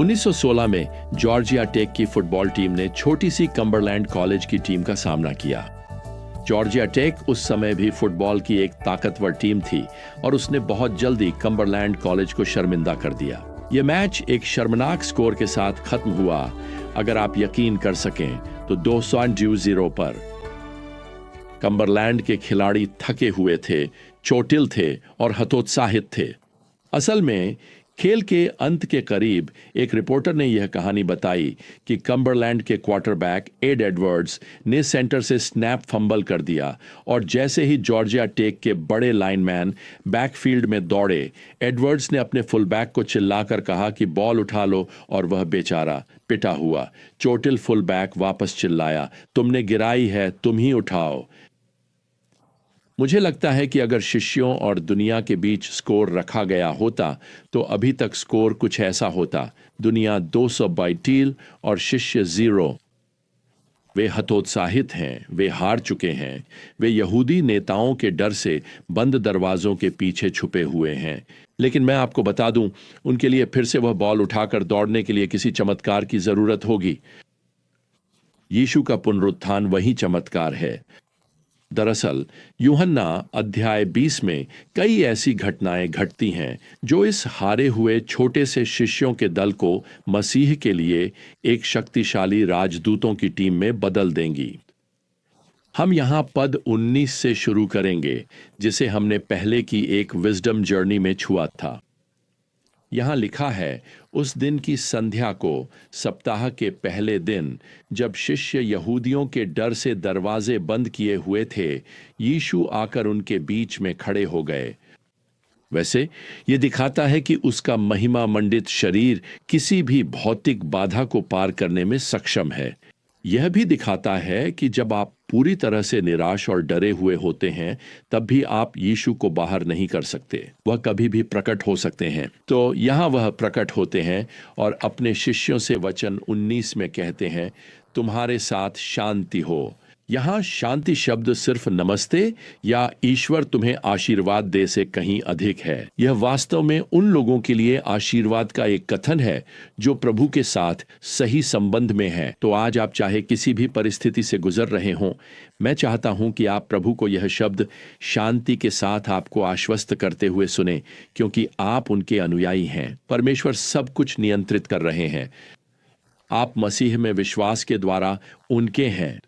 1916 में Georgia take की football team ने छोटी सी कम्बरलैंड कॉलेज की टीम का सामना किया। जॉर्जिया टेक उस समय भी फुटबॉल की एक ताकतवर टीम थी और उसने बहुत जल्दी कम्बरलैंड कॉलेज को शर्मिंदा कर दिया। यह मैच एक शर्मनाक स्कोर के साथ खत्म हुआ, अगर आप यकीन कर सकें तो 2-0 पर। कम्बरलैंड के खिलाड़ी थके हुए थे, चोटिल थे और हतोत्साहित थे। असल में खेल के अंत के करीब एक रिपोर्टर ने यह कहानी बताई कि कम्बरलैंड के क्वार्टरबैक एड एडवर्ड्स ने सेंटर से स्नैप फंबल कर दिया और जैसे ही जॉर्जिया टेक के बड़े लाइनमैन बैकफील्ड में दौड़े, एडवर्ड्स ने अपने फुलबैक को चिल्लाकर कहा कि बॉल उठा लो और वह बेचारा पिटा हुआ चोटिल फुलबैक वापस चिल्लाया, तुमने गिराई है, तुम ही उठाओ। मुझे लगता है कि अगर शिष्यों और दुनिया के बीच स्कोर रखा गया होता तो अभी तक स्कोर कुछ ऐसा होता, दुनिया 200 बाइटील और शिष्य 0। वे हतोत्साहित हैं, वे हार चुके हैं, वे यहूदी नेताओं के डर से बंद दरवाजों के पीछे छुपे हुए हैं। लेकिन मैं आपको बता दूं, उनके लिए फिर से वह बॉल उठाकर दौड़ने के लिए किसी चमत्कार की जरूरत होगी। यीशु का पुनरुत्थान वही चमत्कार है। दरअसल यूहन्ना अध्याय 20 में कई ऐसी घटनाएं घटती हैं जो इस हारे हुए छोटे से शिष्यों के दल को मसीह के लिए एक शक्तिशाली राजदूतों की टीम में बदल देंगी। हम यहां पद 19 से शुरू करेंगे, जिसे हमने पहले की एक विजडम जर्नी में छुआ था। यहां लिखा है, उस दिन की संध्या को, सप्ताह के पहले दिन, जब शिष्य यहूदियों के डर से दरवाजे बंद किए हुए थे, यीशु आकर उनके बीच में खड़े हो गए। वैसे यह दिखाता है कि उसका महिमा मंडित शरीर किसी भी भौतिक बाधा को पार करने में सक्षम है। यह भी दिखाता है कि जब आप पूरी तरह से निराश और डरे हुए होते हैं, तब भी आप यीशु को बाहर नहीं कर सकते। वह कभी भी प्रकट हो सकते हैं। तो यहाँ वह प्रकट होते हैं और अपने शिष्यों से वचन 19 में कहते हैं, तुम्हारे साथ शांति हो। यहाँ शांति शब्द सिर्फ नमस्ते या ईश्वर तुम्हें आशीर्वाद दे से कहीं अधिक है। यह वास्तव में उन लोगों के लिए आशीर्वाद का एक कथन है जो प्रभु के साथ सही संबंध में है। तो आज आप चाहे किसी भी परिस्थिति से गुजर रहे हों, मैं चाहता हूं कि आप प्रभु को यह शब्द शांति के साथ आपको आश्वस्त करते हुए सुने, क्योंकि आप उनके अनुयायी हैं। परमेश्वर सब कुछ नियंत्रित कर रहे हैं। आप मसीह में विश्वास के द्वारा उनके हैं।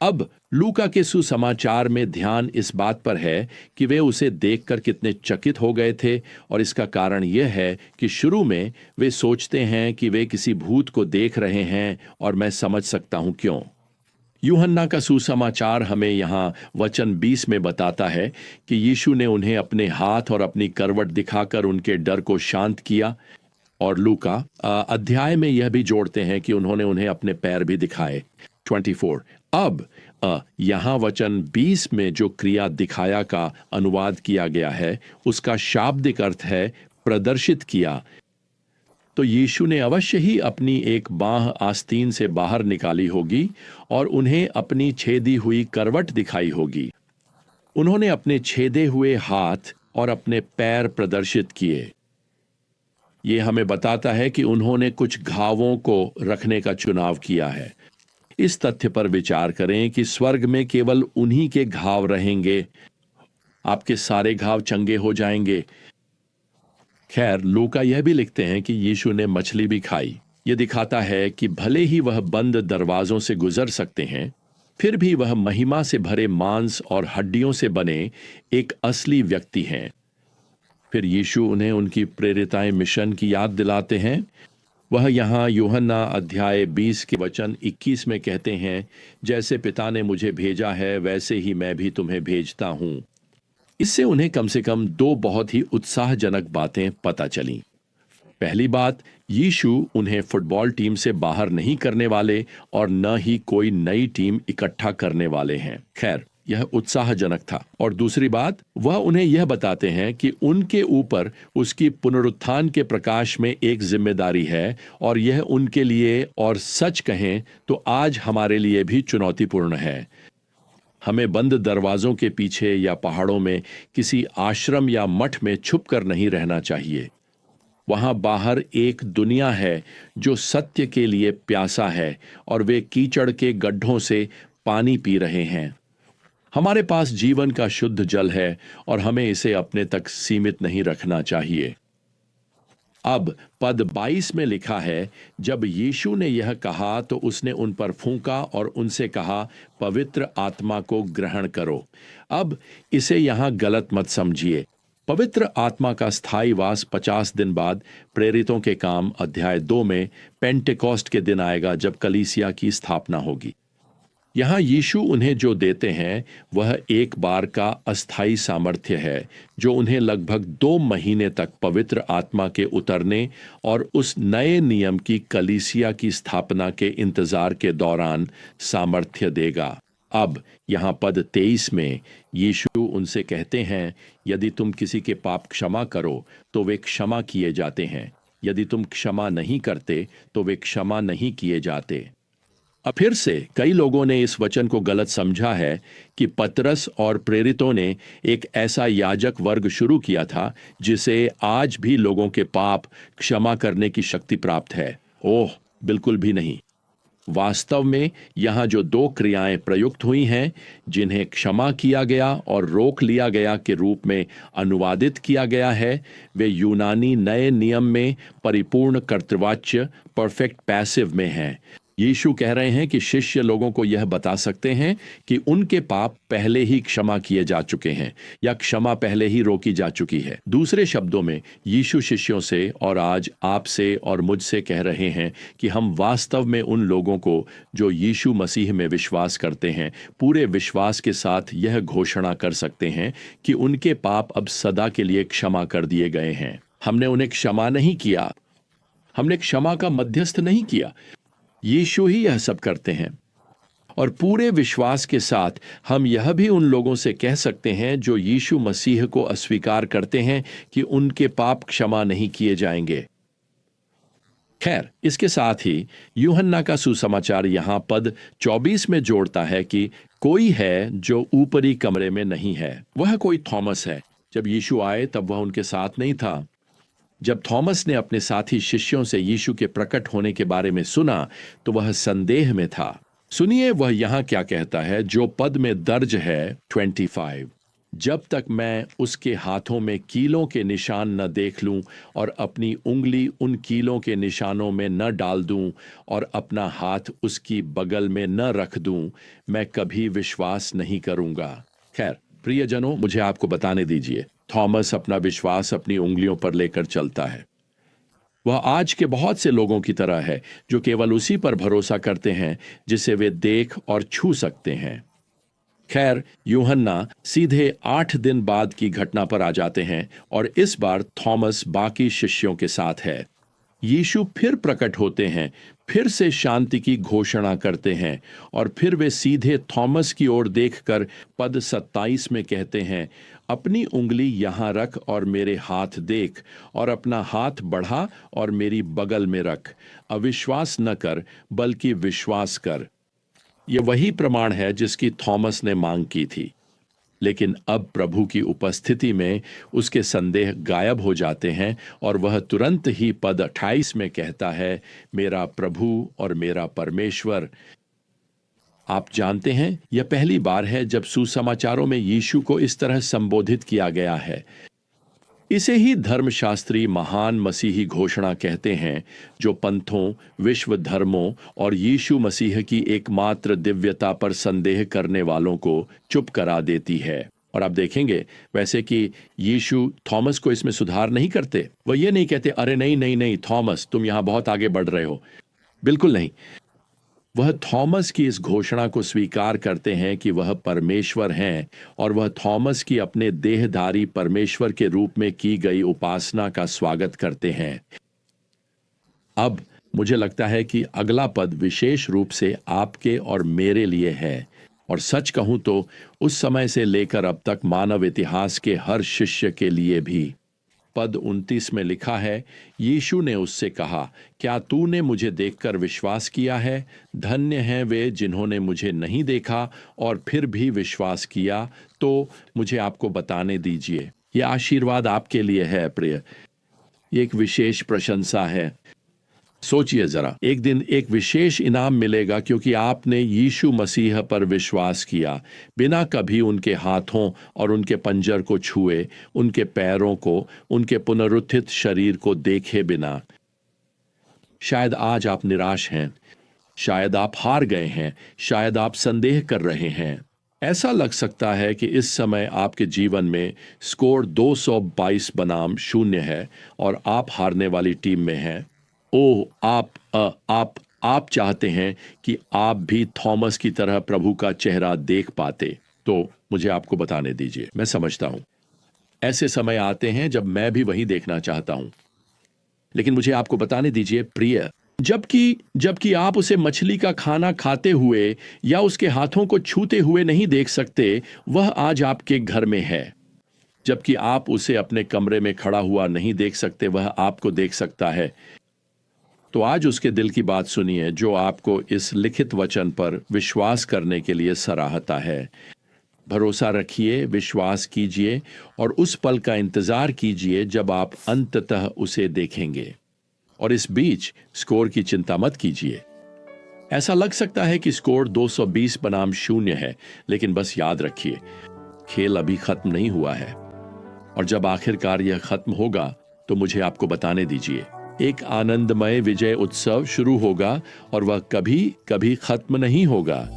अब लूका के सुसमाचार में ध्यान इस बात पर है कि वे उसे देखकर कितने चकित हो गए थे, और इसका कारण यह है कि शुरू में वे सोचते हैं कि वे किसी भूत को देख रहे हैं, और मैं समझ सकता हूं क्यों। यूहन्ना का सुसमाचार हमें यहाँ वचन 20 में बताता है कि यीशु ने उन्हें अपने हाथ और अपनी करवट दिखाकर उनके डर को शांत किया, और लूका अध्याय में यह भी जोड़ते हैं कि उन्होंने उन्हें अपने पैर भी दिखाए। 24। अब यहाँ वचन 20 में जो क्रिया दिखाया का अनुवाद किया गया है, उसका शाब्दिक अर्थ है प्रदर्शित किया। तो यीशु ने अवश्य ही अपनी एक बांह आस्तीन से बाहर निकाली होगी और उन्हें अपनी छेदी हुई करवट दिखाई होगी। उन्होंने अपने छेदे हुए हाथ और अपने पैर प्रदर्शित किए। ये हमें बताता है कि उन्होंने कुछ घावों को रखने का चुनाव किया है। इस तथ्य पर विचार करें कि स्वर्ग में केवल उन्हीं के घाव रहेंगे, आपके सारे घाव चंगे हो जाएंगे। खैर, लूका यह भी लिखते हैं कि यीशु ने मछली भी खाई। यह दिखाता है कि भले ही वह बंद दरवाजों से गुजर सकते हैं, फिर भी वह महिमा से भरे मांस और हड्डियों से बने एक असली व्यक्ति हैं। फिर यीशु उन्हें उनकी प्रेरिताएं मिशन की याद दिलाते हैं। वह यहाँ यूहन्ना अध्याय 20 के वचन 21 में कहते हैं, जैसे पिता ने मुझे भेजा है, वैसे ही मैं भी तुम्हें भेजता हूं। इससे उन्हें कम से कम दो बहुत ही उत्साहजनक बातें पता चलीं। पहली बात, यीशु उन्हें फुटबॉल टीम से बाहर नहीं करने वाले और न ही कोई नई टीम इकट्ठा करने वाले हैं। खैर, यह उत्साहजनक था। और दूसरी बात, वह उन्हें यह बताते हैं कि उनके ऊपर उसकी पुनरुत्थान के प्रकाश में एक जिम्मेदारी है, और यह उनके लिए, और सच कहें तो आज हमारे लिए भी चुनौतीपूर्ण है। हमें बंद दरवाजों के पीछे या पहाड़ों में किसी आश्रम या मठ में छुप कर नहीं रहना चाहिए। वहां बाहर एक दुनिया है जो सत्य के लिए प्यासा है और वे कीचड़ के गड्ढों से पानी पी रहे हैं। हमारे पास जीवन का शुद्ध जल है और हमें इसे अपने तक सीमित नहीं रखना चाहिए। अब पद 22 में लिखा है, जब यीशु ने यह कहा तो उसने उन पर फूंका और उनसे कहा, पवित्र आत्मा को ग्रहण करो। अब इसे यहां गलत मत समझिए। पवित्र आत्मा का स्थायी वास 50 दिन बाद प्रेरितों के काम अध्याय 2 में पेंटेकोस्ट के दिन आएगा, जब कलीसिया की स्थापना होगी। यहां यीशु उन्हें जो देते हैं वह एक बार का अस्थाई सामर्थ्य है, जो उन्हें लगभग 2 महीने तक पवित्र आत्मा के उतरने और उस नए नियम की कलीसिया की स्थापना के इंतजार के दौरान सामर्थ्य देगा। अब यहां पद 23 में यीशु उनसे कहते हैं, यदि तुम किसी के पाप क्षमा करो तो वे क्षमा किए जाते हैं, यदि तुम क्षमा नहीं करते तो वे क्षमा नहीं किए जाते। अब फिर से कई लोगों ने इस वचन को गलत समझा है कि पतरस और प्रेरितों ने एक ऐसा याजक वर्ग शुरू किया था जिसे आज भी लोगों के पाप क्षमा करने की शक्ति प्राप्त है। ओह, बिल्कुल भी नहीं। वास्तव में यहां जो 2 क्रियाएं प्रयुक्त हुई हैं, जिन्हें क्षमा किया गया और रोक लिया गया के रूप में अनुवादित किया गया है, वे यूनानी नए नियम में परिपूर्ण कर्तृवाच्य परफेक्ट पैसिव में हैं। यीशु कह रहे हैं कि शिष्य लोगों को यह बता सकते हैं कि उनके पाप पहले ही क्षमा किए जा चुके हैं या क्षमा पहले ही रोकी जा चुकी है। दूसरे शब्दों में यीशु शिष्यों से और आज आपसे और मुझसे कह रहे हैं कि हम वास्तव में उन लोगों को जो यीशु मसीह में विश्वास करते हैं, पूरे विश्वास के साथ यह घोषणा कर सकते हैं कि उनके पाप अब सदा के लिए क्षमा कर दिए गए हैं। हमने उन्हें क्षमा नहीं किया, हमने क्षमा का मध्यस्थ नहीं किया, यीशु ही यह सब करते हैं। और पूरे विश्वास के साथ हम यह भी उन लोगों से कह सकते हैं जो यीशु मसीह को अस्वीकार करते हैं कि उनके पाप क्षमा नहीं किए जाएंगे। खैर, इसके साथ ही यूहन्ना का सुसमाचार यहां पद 24 में जोड़ता है कि कोई है जो ऊपरी कमरे में नहीं है। वह कोई थॉमस है। जब यीशु आए तब वह उनके साथ नहीं था। जब थॉमस ने अपने साथी शिष्यों से यीशु के प्रकट होने के बारे में सुना तो वह संदेह में था। सुनिए वह यहां क्या कहता है, जो पद में दर्ज है 25, जब तक मैं उसके हाथों में कीलों के निशान न देख लूं और अपनी उंगली उन कीलों के निशानों में न डाल दूं और अपना हाथ उसकी बगल में न रख दूं, मैं कभी विश्वास नहीं करूंगा। खैर प्रियजनों, मुझे आपको बताने दीजिए, थॉमस अपना विश्वास अपनी उंगलियों पर लेकर चलता है। वह आज के बहुत से लोगों की तरह है जो केवल उसी पर भरोसा करते हैं जिसे वे देख और छू सकते हैं। खैर, यूहन्ना सीधे 8 दिन बाद की घटना पर आ जाते हैं और इस बार थॉमस बाकी शिष्यों के साथ है। यीशु फिर प्रकट होते हैं, फिर से शांति की घोषणा करते हैं और फिर वे सीधे थॉमस की ओर देखकर पद 27 में कहते हैं, अपनी उंगली यहां रख और मेरे हाथ देख, और अपना हाथ बढ़ा और मेरी बगल में रख। अविश्वास न कर बल्कि विश्वास कर। यह वही प्रमाण है जिसकी थॉमस ने मांग की थी। लेकिन अब प्रभु की उपस्थिति में उसके संदेह गायब हो जाते हैं और वह तुरंत ही पद 28 में कहता है, मेरा प्रभु और मेरा परमेश्वर। आप जानते हैं, यह पहली बार है जब सुसमाचारों में यीशु को इस तरह संबोधित किया गया है। इसे ही धर्मशास्त्री महान मसीही घोषणा कहते हैं, जो पंथों, विश्व धर्मों और यीशु मसीह की एकमात्र दिव्यता पर संदेह करने वालों को चुप करा देती है। और आप देखेंगे वैसे कि यीशु थॉमस को इसमें सुधार नहीं करते। वह ये नहीं कहते, अरे नहीं नहीं नहीं थॉमस, तुम यहां बहुत आगे बढ़ रहे हो। बिल्कुल नहीं। वह थॉमस की इस घोषणा को स्वीकार करते हैं कि वह परमेश्वर हैं और वह थॉमस की अपने देहधारी परमेश्वर के रूप में की गई उपासना का स्वागत करते हैं। अब मुझे लगता है कि अगला पद विशेष रूप से आपके और मेरे लिए है, और सच कहूं तो उस समय से लेकर अब तक मानव इतिहास के हर शिष्य के लिए भी। पद 29 में लिखा है, यीशु ने उससे कहा, क्या तूने मुझे देखकर विश्वास किया है? धन्य हैं वे जिन्होंने मुझे नहीं देखा और फिर भी विश्वास किया। तो मुझे आपको बताने दीजिए, यह आशीर्वाद आपके लिए है प्रिय। ये एक विशेष प्रशंसा है। सोचिए जरा, एक दिन एक विशेष इनाम मिलेगा क्योंकि आपने यीशु मसीह पर विश्वास किया, बिना कभी उनके हाथों और उनके पंजर को छुए, उनके पैरों को, उनके पुनरुत्थित शरीर को देखे बिना। शायद आज आप निराश हैं, शायद आप हार गए हैं, शायद आप संदेह कर रहे हैं। ऐसा लग सकता है कि इस समय आपके जीवन में स्कोर 222 बनाम 0 है और आप हारने वाली टीम में हैं। ओह, आप चाहते हैं कि आप भी थॉमस की तरह प्रभु का चेहरा देख पाते। तो मुझे आपको बताने दीजिए, मैं समझता हूं ऐसे समय आते हैं जब मैं भी वही देखना चाहता हूं, लेकिन मुझे आपको बताने दीजिए प्रिय, जबकि आप उसे मछली का खाना खाते हुए या उसके हाथों को छूते हुए नहीं देख सकते, वह आज आपके घर में है। जबकि आप उसे अपने कमरे में खड़ा हुआ नहीं देख सकते, वह आपको देख सकता है। तो आज उसके दिल की बात सुनिए, जो आपको इस लिखित वचन पर विश्वास करने के लिए सराहता है। भरोसा रखिए, विश्वास कीजिए और उस पल का इंतजार कीजिए जब आप अंततः उसे देखेंगे। और इस बीच स्कोर की चिंता मत कीजिए। ऐसा लग सकता है कि स्कोर 220 बनाम 0 है, लेकिन बस याद रखिए, खेल अभी खत्म नहीं हुआ है। और जब आखिरकार यह खत्म होगा तो मुझे आपको बताने दीजिए, एक आनंदमय विजय उत्सव शुरू होगा और वह कभी कभी खत्म नहीं होगा।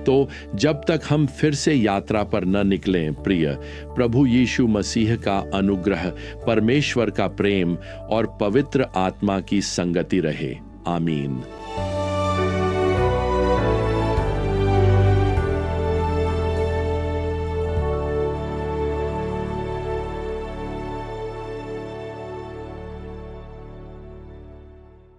तो जब तक हम फिर से यात्रा पर न निकलें प्रिय, प्रभु यीशु मसीह का अनुग्रह, परमेश्वर का प्रेम और पवित्र आत्मा की संगति रहे। आमीन।